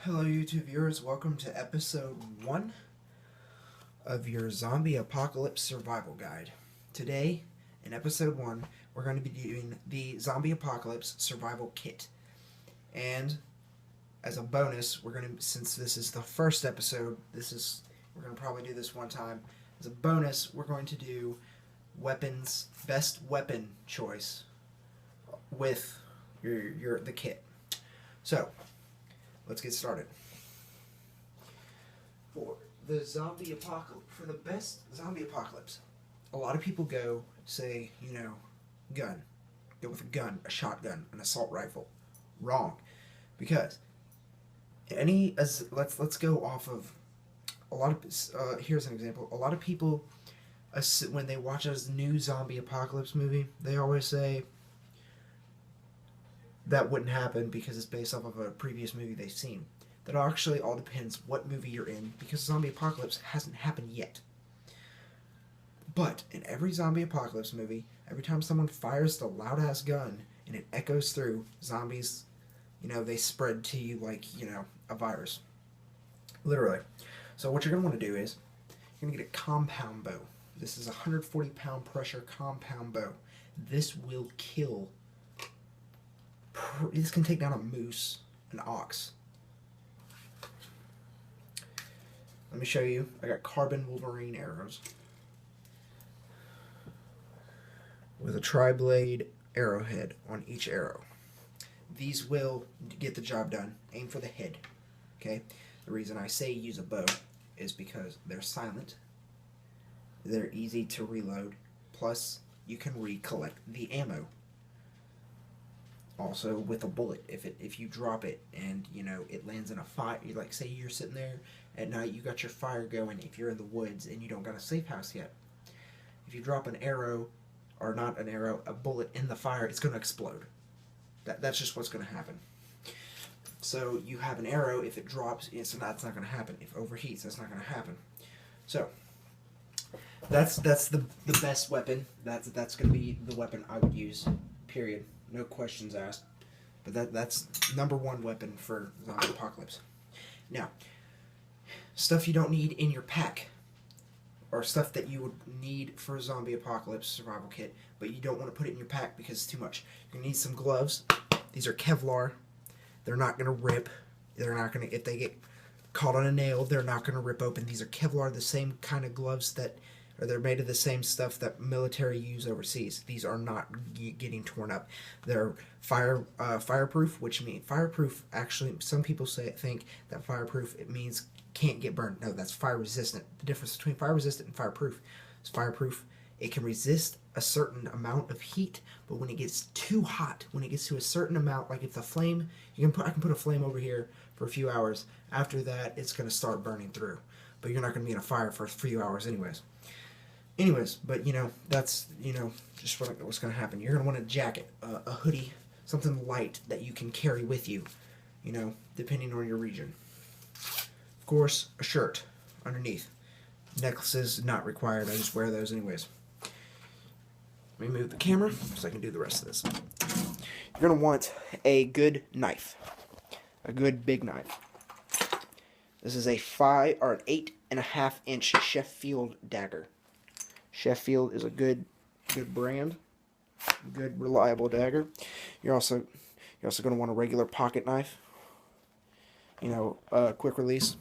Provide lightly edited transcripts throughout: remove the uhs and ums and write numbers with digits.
Hello, YouTube viewers. Welcome to episode 1 of your Zombie Apocalypse Survival Guide. Today, in episode 1, we're going to be doing the Zombie Apocalypse Survival Kit. And, as a bonus, since this is the first episode, we're going to probably do this one time. As a bonus, we're going to do best weapon choice with the kit. So, let's get started. For the best zombie apocalypse, a lot of people say, gun. Go with a gun, a shotgun, an assault rifle. Wrong. Because let's go off of a lot of, here's an example. A lot of people, when they watch a new zombie apocalypse movie, they always say, that wouldn't happen because it's based off of a previous movie they've seen. That actually all depends what movie you're in, because zombie apocalypse hasn't happened yet. But in every zombie apocalypse movie, every time someone fires the loud-ass gun and it echoes through, zombies, they spread to you like, a virus. Literally. So what you're going to want to do is, you're going to get a compound bow. This is a 140-pound pressure compound bow. This will kill. This can take down a moose, an ox. Let me show you. I got carbon Wolverine arrows with a tri-blade arrowhead on each arrow. These will get the job done. Aim for the head. Okay? The reason I say use a bow is because they're silent. They're easy to reload. Plus, you can recollect the ammo. Also, with a bullet, if you drop it and it lands in a fire, like say you're sitting there at night, you got your fire going. If you're in the woods and you don't got a safe house yet, if you drop an arrow, or not an arrow, a bullet in the fire, it's going to explode. That's just what's going to happen. So you have an arrow. If it drops, that's not going to happen. If it overheats, that's not going to happen. So that's the best weapon. That's going to be the weapon I would use. Period. No questions asked. But that's number one weapon for zombie apocalypse. Now, stuff you don't need in your pack, or stuff that you would need for a zombie apocalypse survival kit, but you don't want to put it in your pack because it's too much. You're going to need some gloves. These are Kevlar. They're not going to rip. They're not going to, if they get caught on a nail, they're not going to rip open. These are Kevlar, the same kind of gloves they're made of the same stuff that military use overseas. These are not getting torn up. They're fireproof, which means fireproof. Actually, some people think that fireproof it means can't get burned. No, that's fire resistant. The difference between fire resistant and fireproof is fireproof. It can resist a certain amount of heat, but when it gets too hot, when it gets to a certain amount, like if the flame, I can put a flame over here for a few hours. After that, it's going to start burning through. But you're not going to be in a fire for a few hours anyways, but that's just what's going to happen. You're going to want a jacket, a hoodie, something light that you can carry with you, depending on your region. Of course, a shirt underneath. Necklaces not required. I just wear those anyways. Let me move the camera so I can do the rest of this. You're going to want a good knife, a good big knife. This is an 8.5 inch Sheffield dagger. Sheffield is a good brand, good reliable dagger. You're also going to want a regular pocket knife. Quick release.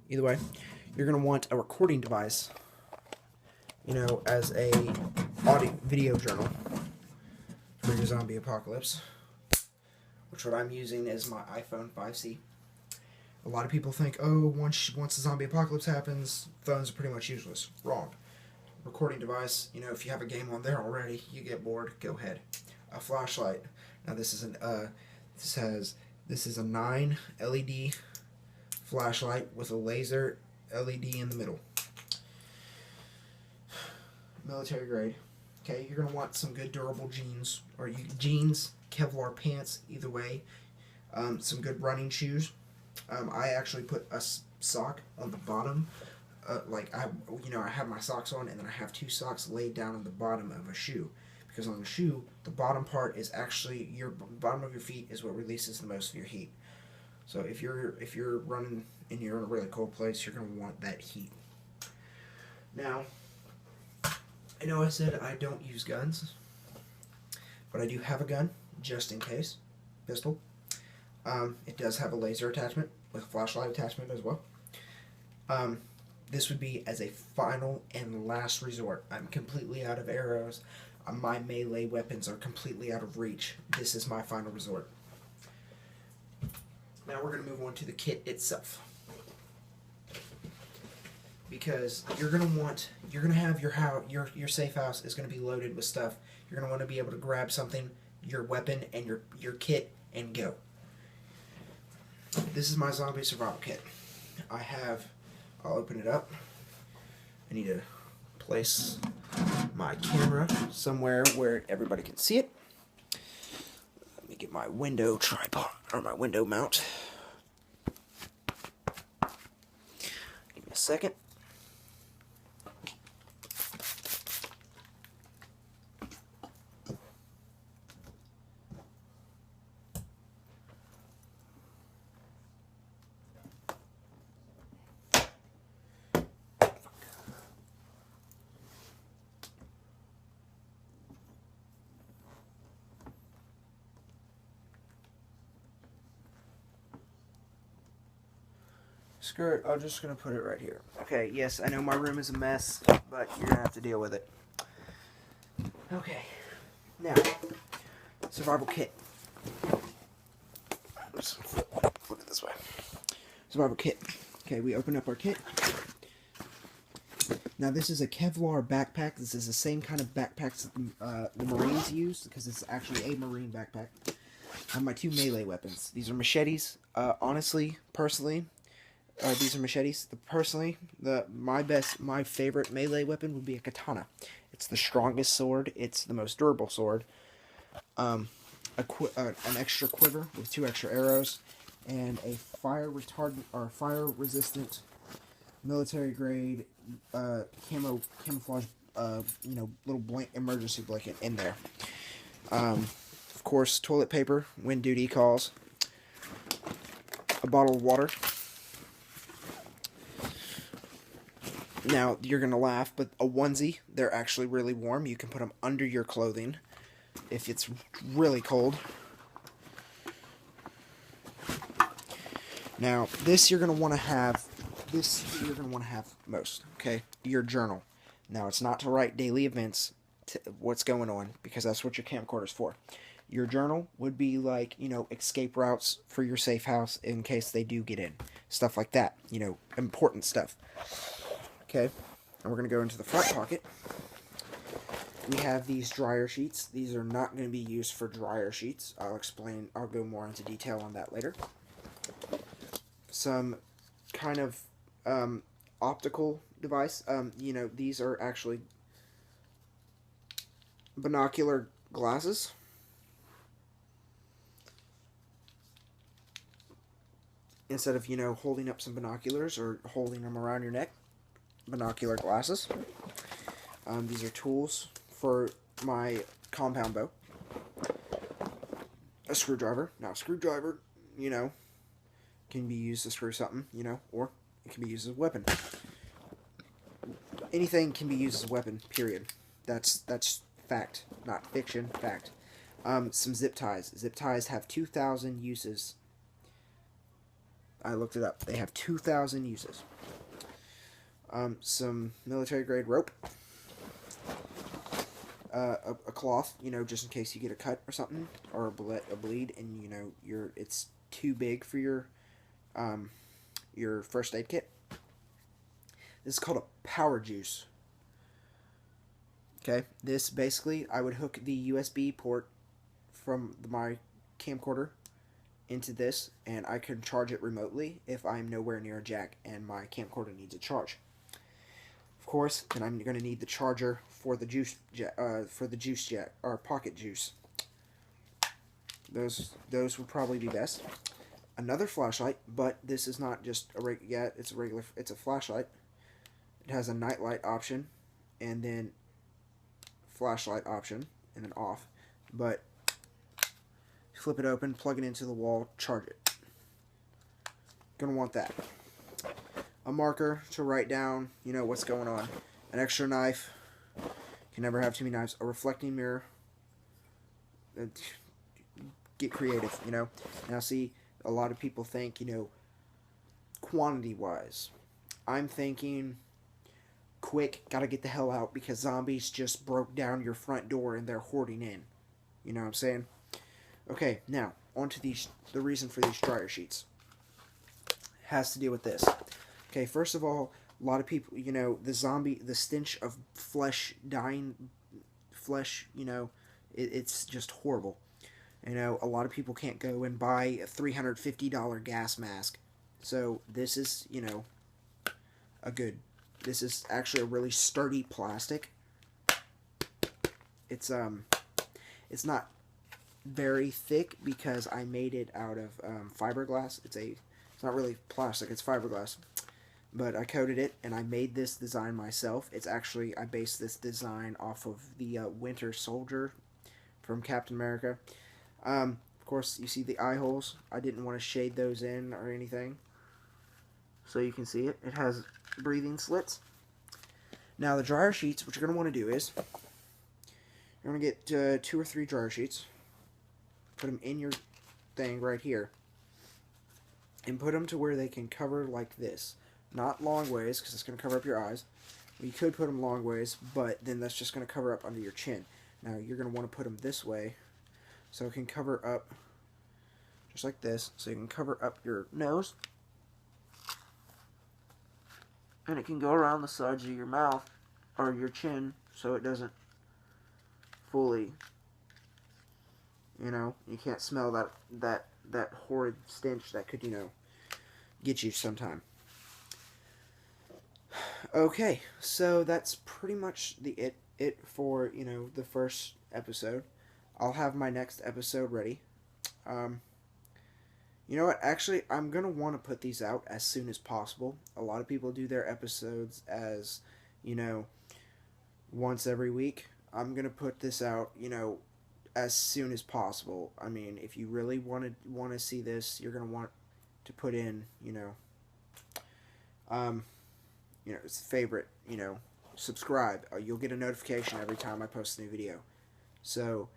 Either way, you're going to want a recording device. As a video journal for your zombie apocalypse. Which what I'm using is my iPhone 5C. A lot of people think, oh, once the zombie apocalypse happens, phones are pretty much useless. Wrong. Recording device, if you have a game on there already, you get bored, go ahead. A flashlight. Now this is a 9 LED flashlight with a laser LED in the middle. Military grade. Okay, you're gonna want some good durable jeans, jeans, Kevlar pants, either way. Some good running shoes. I actually put a sock on the bottom. I have my socks on, and then I have 2 socks laid down on the bottom of a shoe, because on the shoe, the bottom part is actually, bottom of your feet is what releases the most of your heat. So if you're running and you're in a really cold place, you're going to want that heat. Now, I know I said I don't use guns, but I do have a gun just in case. Pistol. It does have a laser attachment with a flashlight attachment as well. This would be as a final and last resort. I'm completely out of arrows. My melee weapons are completely out of reach. This is my final resort. Now we're going to move on to the kit itself. Because you're going to have your safe house is going to be loaded with stuff. You're going to want to be able to grab something, your weapon, and your kit, and go. This is my zombie survival kit. I'll open it up. I need to place my camera somewhere where everybody can see it. Let me get my window tripod, or my window mount. Give me a second. Screw it, I'm just going to put it right here. Okay, yes, I know my room is a mess, but you're going to have to deal with it. Okay, now, survival kit. Let's flip it this way. Survival kit. Okay, we open up our kit. Now this is a Kevlar backpack. This is the same kind of backpacks that the Marines use, because it's actually a Marine backpack. I have my two melee weapons. These are machetes. Honestly, personally, these are machetes. My favorite melee weapon would be a katana. It's the strongest sword. It's the most durable sword. An extra quiver with 2 extra arrows, and a fire retardant or fire resistant military grade camouflage little emergency blanket in there. Of course, toilet paper when duty calls. A bottle of water. Now, you're going to laugh, but a onesie, they're actually really warm. You can put them under your clothing if it's really cold. Now, this you're going to want to have most, okay? Your journal. Now, it's not to write daily events, what's going on, because that's what your camcorder's for. Your journal would be like, escape routes for your safe house in case they do get in. Stuff like that, important stuff. Okay, and we're going to go into the front pocket. We have these dryer sheets. These are not going to be used for dryer sheets. I'll go more into detail on that later. Some kind of optical device. These are actually binocular glasses. Instead of, holding up some binoculars or holding them around your neck. Binocular glasses. These are tools for my compound bow. A screwdriver. Now, a screwdriver, can be used to screw something, or it can be used as a weapon. Anything can be used as a weapon, period. That's fact, not fiction, fact. Some zip ties. Zip ties have 2,000 uses. I looked it up. They have 2,000 uses. Some military grade rope. A cloth, just in case you get a cut or something, or a bleed, and it's too big for your first aid kit. This is called a power juice. Okay, this basically, I would hook the USB port from my camcorder into this, and I can charge it remotely if I'm nowhere near a jack and my camcorder needs a charge. Of course, then I'm going to need the charger for the juice jack, or pocket juice. Those would probably be best. Another flashlight, but this is not just it's a flashlight. It has a nightlight option, and then flashlight option, and then off. But flip it open, plug it into the wall, charge it. Gonna want that. A marker to write down, you know, what's going on. An extra knife. Can never have too many knives. A reflecting mirror. Get creative, you know. Now see, a lot of people think, you know, quantity-wise. I'm thinking quick, gotta get the hell out because zombies just broke down your front door and they're hoarding in. You know what I'm saying? Okay, now, on to the reason for these dryer sheets. Has to deal with this. Okay, first of all, a lot of people, you know, the stench of flesh, dying flesh, you know, it's just horrible. You know, a lot of people can't go and buy a $350 gas mask. So, this is, you know, this is actually a really sturdy plastic. It's not very thick because I made it out of fiberglass. It's not really plastic, it's fiberglass. But I coated it, and I made this design myself. It's actually, I based this design off of the Winter Soldier from Captain America. Of course, you see the eye holes. I didn't want to shade those in or anything. So you can see it. It has breathing slits. Now, the dryer sheets, what you're going to want to do is, you're going to get 2 or 3 dryer sheets. Put them in your thing right here. And put them to where they can cover like this. Not long ways, because it's going to cover up your eyes. Well, you could put them long ways, but then that's just going to cover up under your chin. Now, you're going to want to put them this way, so it can cover up, just like this, so you can cover up your nose. And it can go around the sides of your mouth, or your chin, so it doesn't fully, you know, you can't smell that horrid stench that could, you know, get you sometime. Okay, so that's pretty much it for, you know, the first episode. I'll have my next episode ready. You know what? Actually, I'm going to want to put these out as soon as possible. A lot of people do their episodes as, you know, once every week. I'm going to put this out, you know, as soon as possible. I mean, if you really want to see this, you're going to want to put in, you know, it's favorite, you know, subscribe. You'll get a notification every time I post a new video. So,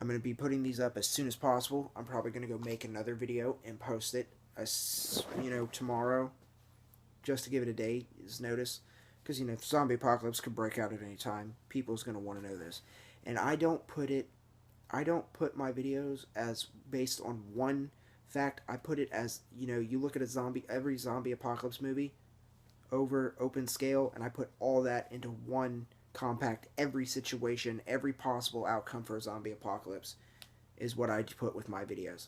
I'm going to be putting these up as soon as possible. I'm probably going to go make another video and post it, you know, tomorrow, just to give it a day's notice. Because, you know, if zombie apocalypse could break out at any time, people's going to want to know this. And I don't put my videos as based on one fact. I put it as, you know, you look at every zombie apocalypse movie over open scale, and I put all that into one compact. Every situation, every possible outcome for a zombie apocalypse is what I put with my videos.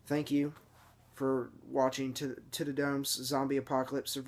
Thank you for watching To the Dome's Zombie Apocalypse